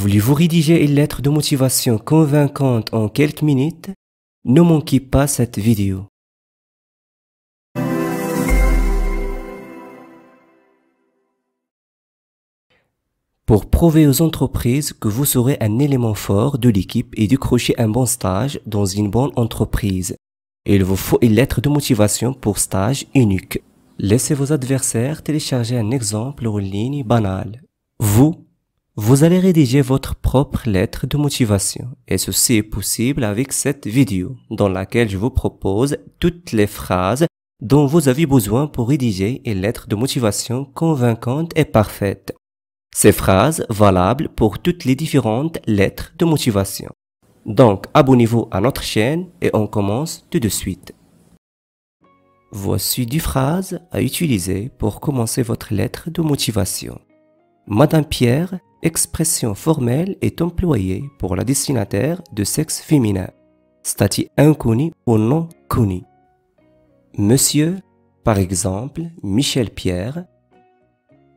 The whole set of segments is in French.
Voulez-vous rédiger une lettre de motivation convaincante en quelques minutes? Ne manquez pas cette vidéo. Pour prouver aux entreprises que vous serez un élément fort de l'équipe et décrocher un bon stage dans une bonne entreprise, il vous faut une lettre de motivation pour stage unique. Laissez vos adversaires télécharger un exemple en ligne banal. Vous allez rédiger votre propre lettre de motivation et ceci est possible avec cette vidéo dans laquelle je vous propose toutes les phrases dont vous avez besoin pour rédiger une lettre de motivation convaincante et parfaite. Ces phrases valables pour toutes les différentes lettres de motivation. Donc, abonnez-vous à notre chaîne et on commence tout de suite. Voici 10 phrases à utiliser pour commencer votre lettre de motivation. Madame Pierre, expression formelle est employée pour la destinataire de sexe féminin, statut inconnu ou non connu. Monsieur, par exemple, Michel Pierre.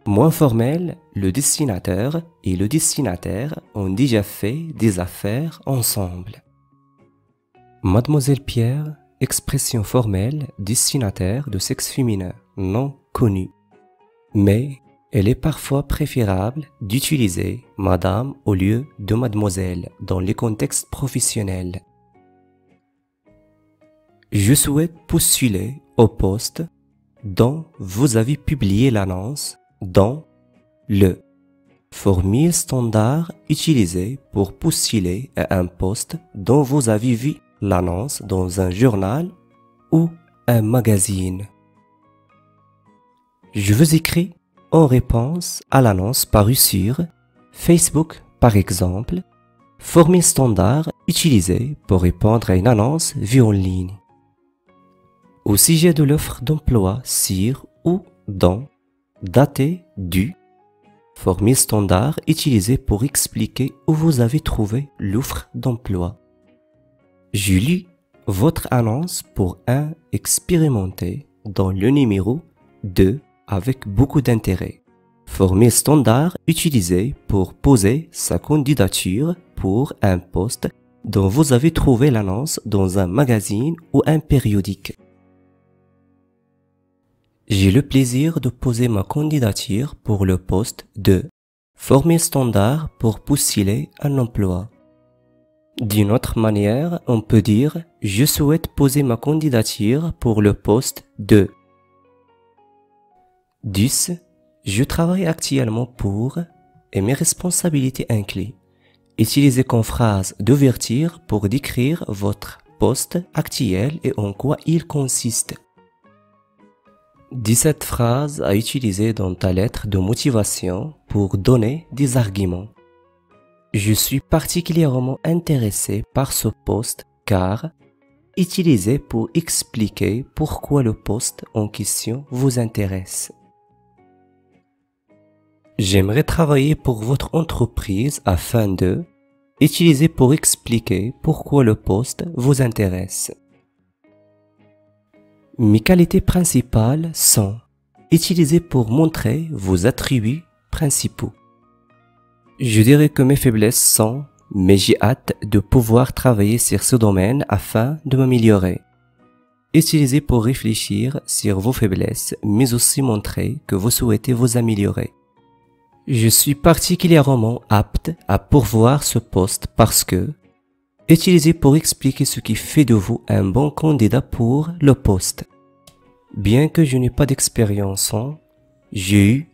Moins formel, le destinateur et le destinataire ont déjà fait des affaires ensemble. Mademoiselle Pierre, expression formelle, destinataire de sexe féminin, non connu. Mais il est parfois préférable d'utiliser madame au lieu de mademoiselle dans les contextes professionnels. Je souhaite postuler au poste dont vous avez publié l'annonce dans le formule standard utilisée pour postuler à un poste dont vous avez vu l'annonce dans un journal ou un magazine. Je vous écris en réponse à l'annonce parue sur Facebook par exemple, formule standard utilisée pour répondre à une annonce vue en ligne. Au sujet de l'offre d'emploi sur ou dans daté du, formule standard utilisée pour expliquer où vous avez trouvé l'offre d'emploi. J'ai lu votre annonce pour un expérimenté dans le numéro 2 avec beaucoup d'intérêt. Formule standard utilisée pour poser sa candidature pour un poste dont vous avez trouvé l'annonce dans un magazine ou un périodique. J'ai le plaisir de poser ma candidature pour le poste de formule standard pour postuler un emploi. D'une autre manière, on peut dire « Je souhaite poser ma candidature pour le poste de ». 10. Je travaille actuellement pour et mes responsabilités incluent. Utilisez comme phrase d'ouverture pour décrire votre poste actuel et en quoi il consiste. 17 phrases à utiliser dans ta lettre de motivation pour donner des arguments. Je suis particulièrement intéressé par ce poste car utilisez pour expliquer pourquoi le poste en question vous intéresse. J'aimerais travailler pour votre entreprise afin de utiliser pour expliquer pourquoi le poste vous intéresse. Mes qualités principales sont utilisées pour montrer vos attributs principaux. Je dirais que mes faiblesses sont, mais j'ai hâte de pouvoir travailler sur ce domaine afin de m'améliorer. Utilisez pour réfléchir sur vos faiblesses, mais aussi montrer que vous souhaitez vous améliorer. Je suis particulièrement apte à pourvoir ce poste parce que utilisez pour expliquer ce qui fait de vous un bon candidat pour le poste. Bien que je n'ai pas d'expérience en, j'ai eu,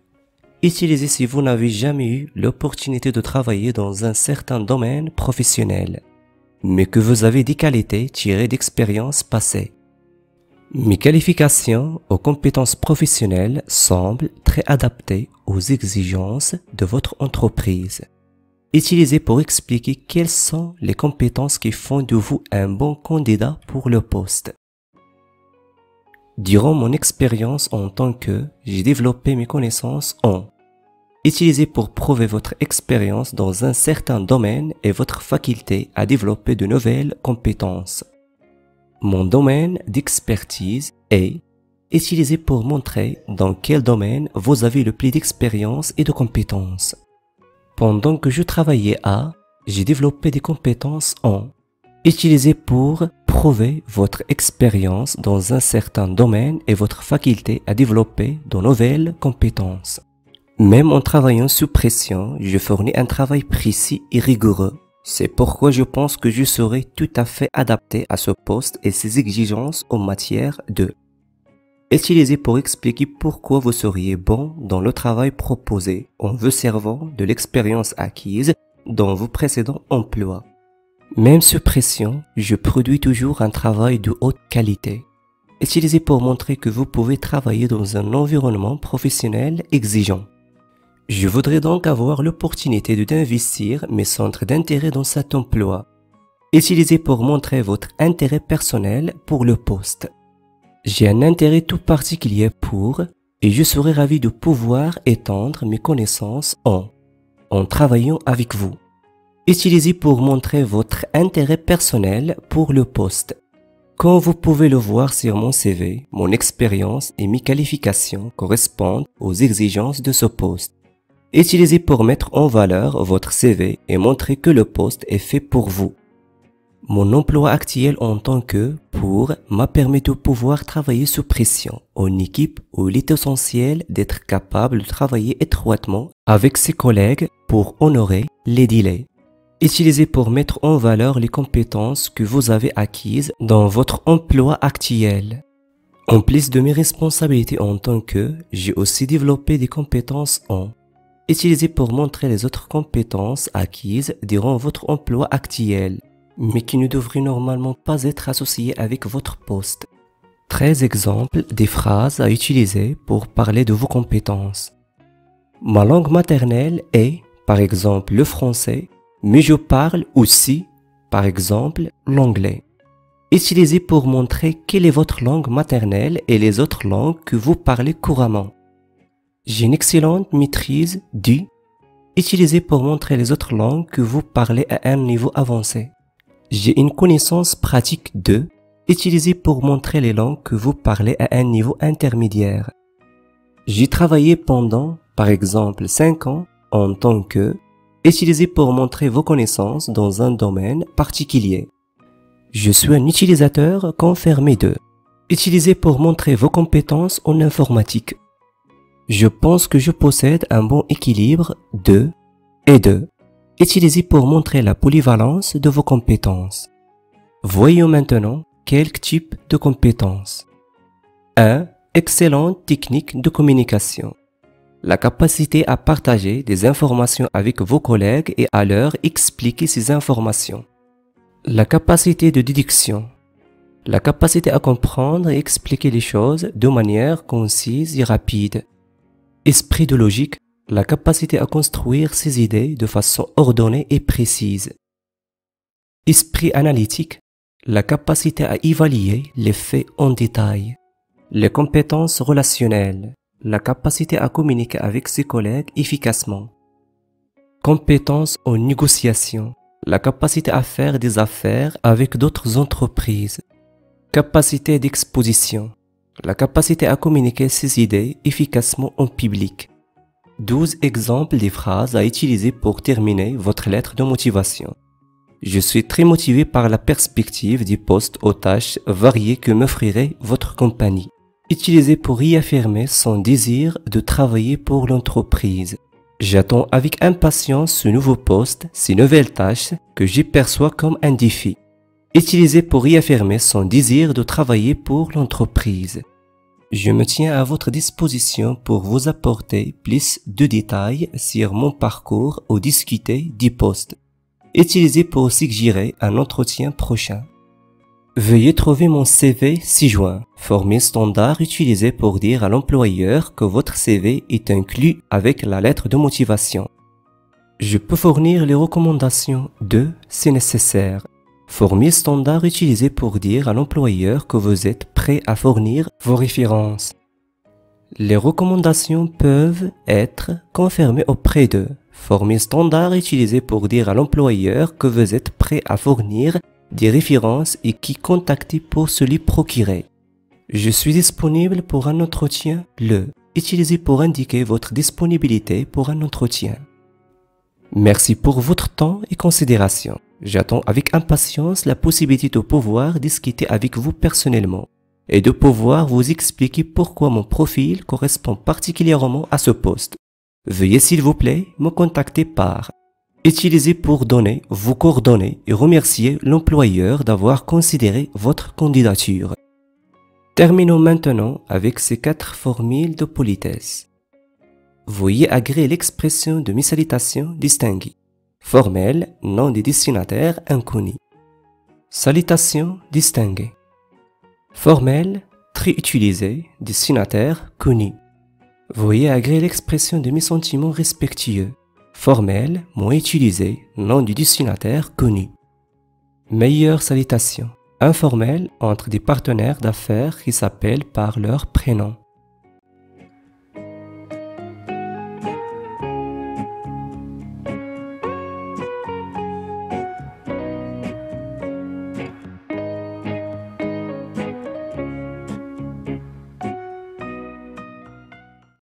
utilisez si vous n'avez jamais eu l'opportunité de travailler dans un certain domaine professionnel, mais que vous avez des qualités tirées d'expériences passées. Mes qualifications aux compétences professionnelles semblent très adaptées aux exigences de votre entreprise. Utilisez pour expliquer quelles sont les compétences qui font de vous un bon candidat pour le poste. Durant mon expérience en tant que, j'ai développé mes connaissances en. Utilisez pour prouver votre expérience dans un certain domaine et votre faculté à développer de nouvelles compétences. Mon domaine d'expertise est. Utilisez pour montrer dans quel domaine vous avez le plus d'expérience et de compétences. Pendant que je travaillais à, j'ai développé des compétences en. Utilisez pour prouver votre expérience dans un certain domaine et votre faculté à développer de nouvelles compétences. Même en travaillant sous pression, je fournis un travail précis et rigoureux. C'est pourquoi je pense que je serai tout à fait adapté à ce poste et ses exigences en matière de. Utilisez pour expliquer pourquoi vous seriez bon dans le travail proposé en vous servant de l'expérience acquise dans vos précédents emplois. Même sous pression, je produis toujours un travail de haute qualité. Utilisez pour montrer que vous pouvez travailler dans un environnement professionnel exigeant. Je voudrais donc avoir l'opportunité d'investir mes centres d'intérêt dans cet emploi. Utilisez pour montrer votre intérêt personnel pour le poste. J'ai un intérêt tout particulier pour et je serai ravi de pouvoir étendre mes connaissances en travaillant avec vous. Utilisez pour montrer votre intérêt personnel pour le poste. Comme vous pouvez le voir sur mon CV, mon expérience et mes qualifications correspondent aux exigences de ce poste. Utilisez pour mettre en valeur votre CV et montrer que le poste est fait pour vous. Mon emploi actuel en tant que pour m'a permis de pouvoir travailler sous pression en équipe où il est essentiel d'être capable de travailler étroitement avec ses collègues pour honorer les délais. Utilisez pour mettre en valeur les compétences que vous avez acquises dans votre emploi actuel. En plus de mes responsabilités en tant que, j'ai aussi développé des compétences en. Utilisez pour montrer les autres compétences acquises durant votre emploi actuel, mais qui ne devraient normalement pas être associées avec votre poste. 13 exemples des phrases à utiliser pour parler de vos compétences. Ma langue maternelle est, par exemple, le français, mais je parle aussi, par exemple, l'anglais. Utilisez pour montrer quelle est votre langue maternelle et les autres langues que vous parlez couramment. J'ai une excellente maîtrise du. Utilisez pour montrer les autres langues que vous parlez à un niveau avancé. J'ai une connaissance pratique de. Utilisez pour montrer les langues que vous parlez à un niveau intermédiaire. J'ai travaillé pendant, par exemple, 5 ans en tant que. Utilisez pour montrer vos connaissances dans un domaine particulier. Je suis un utilisateur confirmé de. Utilisez pour montrer vos compétences en informatique. Je pense que je possède un bon équilibre de et de. Utilisez pour montrer la polyvalence de vos compétences. Voyons maintenant quelques types de compétences. 1. Excellente technique de communication. La capacité à partager des informations avec vos collègues et à leur expliquer ces informations. La capacité de déduction. La capacité à comprendre et expliquer les choses de manière concise et rapide. Esprit de logique. La capacité à construire ses idées de façon ordonnée et précise. Esprit analytique. La capacité à évaluer les faits en détail. Les compétences relationnelles. La capacité à communiquer avec ses collègues efficacement. Compétences en négociation. La capacité à faire des affaires avec d'autres entreprises. Capacité d'exposition. La capacité à communiquer ses idées efficacement en public. 12 exemples des phrases à utiliser pour terminer votre lettre de motivation. Je suis très motivé par la perspective des postes aux tâches variées que m'offrirait votre compagnie. Utilisez pour réaffirmer son désir de travailler pour l'entreprise. J'attends avec impatience ce nouveau poste, ces nouvelles tâches que j'y perçois comme un défi. Utilisez pour réaffirmer son désir de travailler pour l'entreprise. Je me tiens à votre disposition pour vous apporter plus de détails sur mon parcours ou discuter du poste. Utilisez pour suggérer un entretien prochain. Veuillez trouver mon CV ci-joint. Formule standard utilisée pour dire à l'employeur que votre CV est inclus avec la lettre de motivation. Je peux fournir les recommandations de si nécessaire. Formule standard utilisée pour dire à l'employeur que vous êtes prêt à fournir vos références. Les recommandations peuvent être confirmées auprès d'eux. Formule standard utilisée pour dire à l'employeur que vous êtes prêt à fournir des références et qui contacter pour se les procurer. Je suis disponible pour un entretien. Utilisez pour indiquer votre disponibilité pour un entretien. Merci pour votre temps et considération. J'attends avec impatience la possibilité de pouvoir discuter avec vous personnellement et de pouvoir vous expliquer pourquoi mon profil correspond particulièrement à ce poste. Veuillez s'il vous plaît me contacter par utiliser pour donner vos coordonnées et remercier l'employeur d'avoir considéré votre candidature. Terminons maintenant avec ces 4 formules de politesse. Veuillez agréer l'expression de mes salutations distinguées. Formelle, nom des destinataires inconnus. Salutations distinguées. Formelle, très utilisé, destinataire connu. Veuillez agréer l'expression de mes sentiments respectueux. Formelle, moins utilisé, nom du destinataire connu. Meilleure salutation. Informelle entre des partenaires d'affaires qui s'appellent par leur prénom.